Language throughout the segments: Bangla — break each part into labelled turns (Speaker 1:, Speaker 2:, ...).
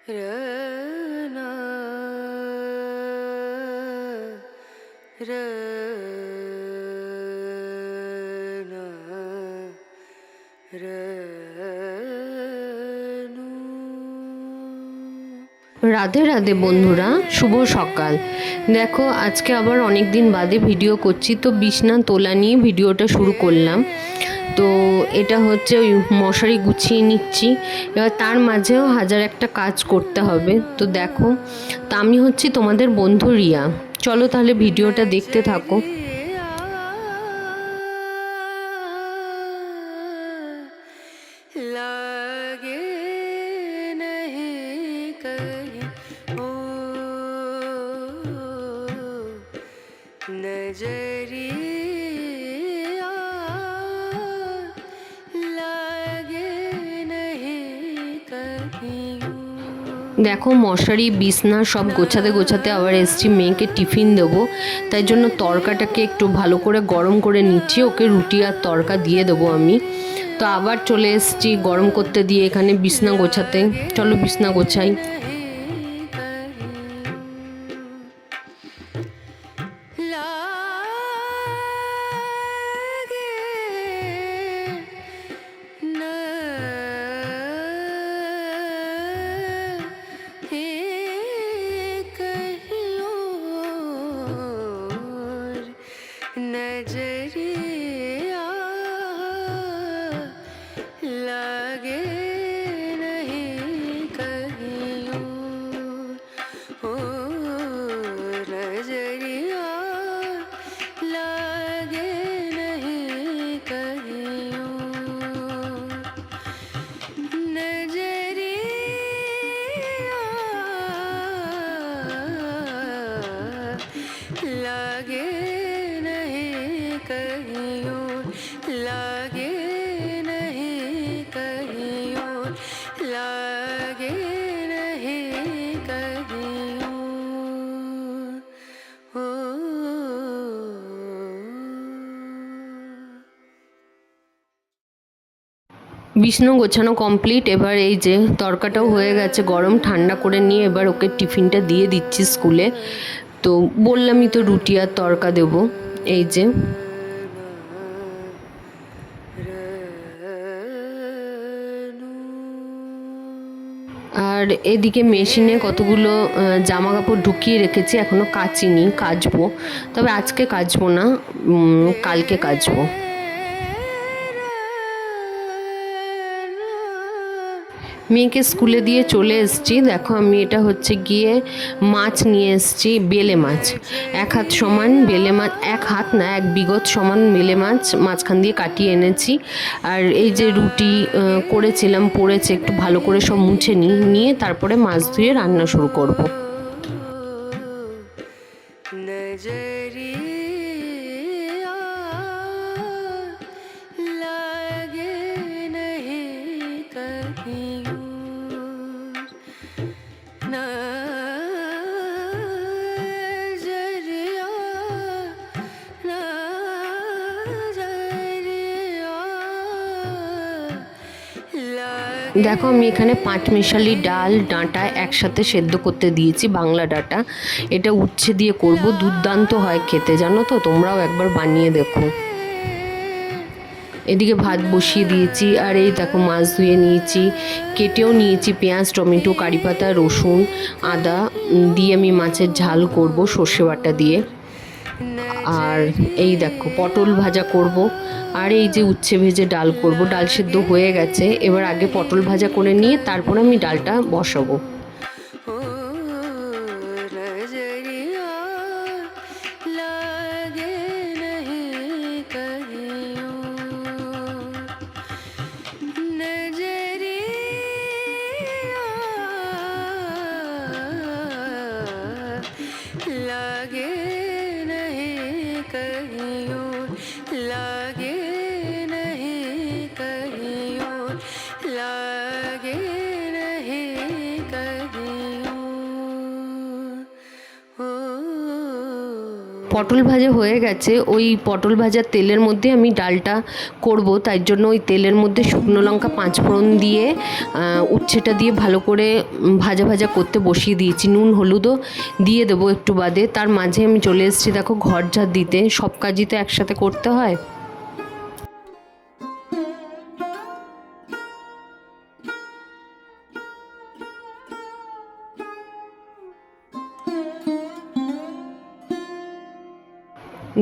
Speaker 1: रना रना रनु।
Speaker 2: রাধে রাধে বন্ধুরা, শুভ সকাল। দেখো আজকে আবার অনেক দিন বাদে ভিডিও করছি, তো বিছনা তোলা নিয়ে ভিডিওটা শুরু করলাম। তো এটা হচ্ছে ওই মশারি গুছিয়ে নিচ্ছি, এবার তার মাঝেও হাজার একটা কাজ করতে হবে। তো দেখো, তা আমি হচ্ছি তোমাদের বন্ধু রিয়া। চলো তাহলে ভিডিওটা দেখতে থাকো।
Speaker 1: लागे नहीं कहीं ओ नजरिया, लागे नहीं कहीं ओ।
Speaker 2: দেখো মশারি বিছনা সব গোছাতে গোছাতে আবার এসছি মেয়েকে টিফিন দেবো, তাই জন্য তরকাটাকে একটু ভালো করে গরম করে নিচ্ছি। ওকে রুটি আর তরকা দিয়ে দেবো আমি। তো আবার চলে এসছি গরম করতে দিয়ে এখানে বিছনা গোছাতে। চলো বিছনা গোছাই।
Speaker 1: नजरिया लागे नहीं कहीं ओ नजरिया लागे नहीं कहीं नजरिया लागे कहीं और, लागे नहीं कहीं और, लागे नहीं कहीं और ओ।
Speaker 2: বিছানা গোছানো কমপ্লিট। এবার এই যে তরকাটাও হয়ে গেছে গরম, ঠান্ডা করে নিয়ে এবার ওকে টিফিনটা দিয়ে দিচ্ছি স্কুলে। তো বললামই তো রুটি আর তরকা দেবো। এই যে আর এদিকে মেশিনে কতগুলো জামা কাপড় ঢুকিয়ে রেখেছি, এখনও কাচিনি, কাচবো। তবে আজকে কাচবো না, কালকে কাচবো। মেয়েকে স্কুলে দিয়ে চলে এসেছি। দেখো আমি এটা হচ্ছে গিয়ে মাছ নিয়ে এসেছি, বেলে মাছ। এক হাত সমান বেলে মাছ, এক হাত না এক বিগত সমান বেলে মাছ মাঝখান দিয়ে কাটিয়ে এনেছি। আর এই যে রুটি করেছিলাম পড়েছে, একটু ভালো করে সব মুছে নিয়ে তারপরে মাছ ধুয়ে রান্না শুরু করব।
Speaker 1: नजरिया लागे नहीं कहीं और, नजरिया नजरिया लागे।
Speaker 2: দেখো আমি এখানে পাঁচমিশালি ডাল ডাঁটা একসাথে সেদ্ধ করতে দিয়েছি, বাংলা ডাঁটা। এটা উচ্ছে দিয়ে করব, দুর্দান্ত হয় খেতে, জানো তো, তোমরাও একবার বানিয়ে দেখো। এদিকে ভাত বসিয়ে দিয়েছি। আর এই দেখো মাছ ধুয়ে নিয়েছি, কেটেও নিয়েছি পেঁয়াজ টমেটো কারি পাতা রসুন আদা দিয়ে আমি মাছের ঝাল করব সর্ষে বাটা দিয়ে। আর এই দেখো পটল ভাজা করব। আর এই যে উচ্ছে ভেজে ডাল করব। ডাল সেদ্ধ হয়ে গেছে, এবার আগে পটল ভাজা করে নিয়ে তারপর আমি ডালটা বসাবো।
Speaker 1: नजरिया लागे नहीं कहीं और, नजरिया लागे नहीं कहीं और, लागे नहीं कहीं और, लागे नहीं कहीं और ओ।
Speaker 2: পটল ভাজা হয়ে গেছে। ওই পটল ভাজার তেলের মধ্যে আমি ডালটা করব, তাই জন্য ওই তেলের মধ্যে শুকনো লঙ্কা 5 ফোড়ন দিয়ে উচ্ছেটা দিয়ে ভালো করে ভাজা ভাজা করতে বসিয়ে দিয়েছি। নুন হলুদও দিয়ে দেবো একটু বাদে। তার মাঝে আমি চলে এসেছি দেখো ঘর ঝাড় দিতে, সব কাজই তো একসাথে করতে হয়।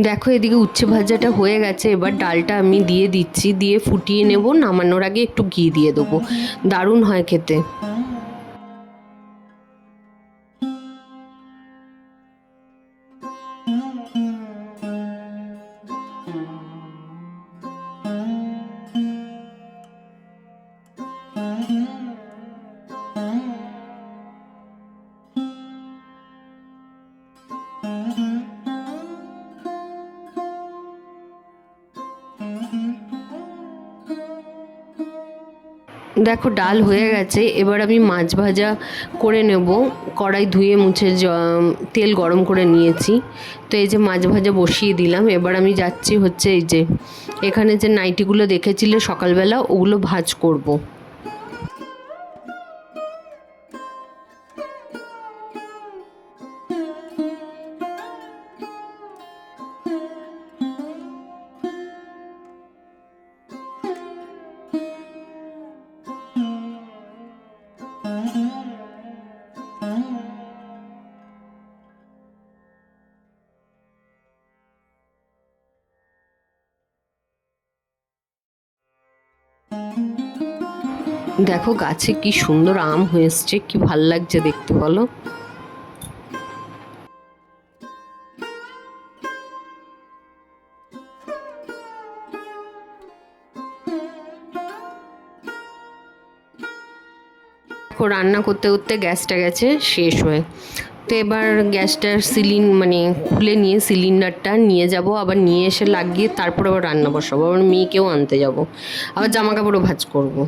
Speaker 2: দেখো এদিকে উচ্ছে ভাজাটা হয়ে গেছে, এবার ডালটা আমি দিয়ে দিচ্ছি, দিয়ে ফুটিয়ে নেব। নামানোর আগে একটু ঘি দিয়ে দেবো, দারুণ হয় খেতে। দেখো ডাল হয়ে গেছে, এবার আমি মাছ ভাজা করে নেব। কড়াই ধুয়ে মুছে তেল গরম করে নিয়েছি। তো এই যে মাছ ভাজা বসিয়ে দিলাম। এবার আমি যাচ্ছি হচ্ছে এই যে এখানে যে নাইটিগুলো দেখেছিলে সকালবেলা, ওগুলো ভাজ করব। দেখো গাছে কি সুন্দর আম হয়েছে, কি ভাল লাগছে দেখতে বলো। রান্না করতে করতে গ্যাসটা গেছে শেষ হয়ে। তো এবার গ্যাসটার মানে খুলে নিয়ে সিলিন্ডারটা নিয়ে যাব, আবার নিয়ে এসে লাগিয়ে তারপর আবার রান্না বসাবো। আবার মেয়েকেও আনতে যাব, আবার জামা কাপড়ও ভাঁজ করবো।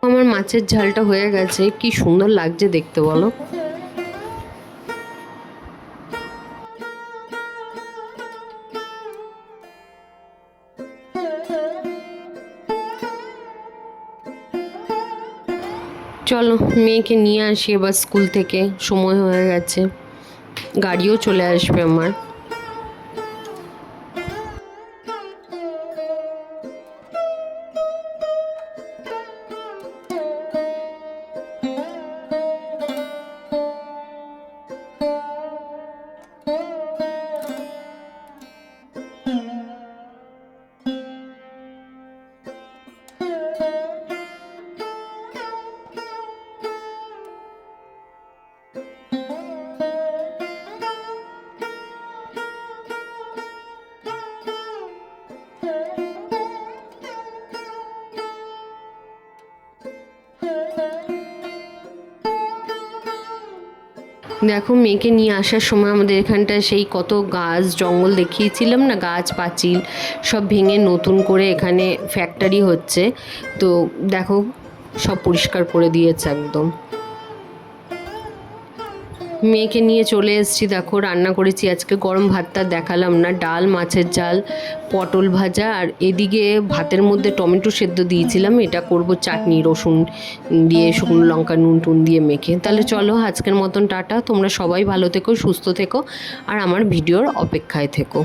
Speaker 2: আমার মাছের ঝালটা হয়ে গেছে, কি সুন্দর লাগছে দেখতে বলো। চলো মেয়েকে নিয়ে আসি এবার স্কুল থেকে, সময় হয়ে গেছে, গাড়িও চলে আসবে আমার। দেখো মেয়েকে নিয়ে আসার সময় আমাদের এখানটায় সেই কত গাছ জঙ্গল দেখিয়েছিলাম না, গাছ পাঁচিল সব ভেঙে নতুন করে এখানে ফ্যাক্টরি হচ্ছে। তো দেখো সব পরিষ্কার করে দিয়েছে একদম। মেয়েকে নিয়ে চলে এসেছি, দেখো রান্না করেছি আজকে গরম ভাতটা দেখালাম না, ডাল, মাছের ঝাল, পটল ভাজা, আর এদিকে ভাতের মধ্যে টমেটো সেদ্ধ দিয়েছিলাম, এটা করব চাটনি রসুন দিয়ে, শুকনো লঙ্কা নুন টুন দিয়ে মেখে। তাহলে চলো আজকের মতন টাটা, তোমরা সবাই ভালো থেকো, সুস্থ থেকো, আর আমার ভিডিওর অপেক্ষায় থেকো।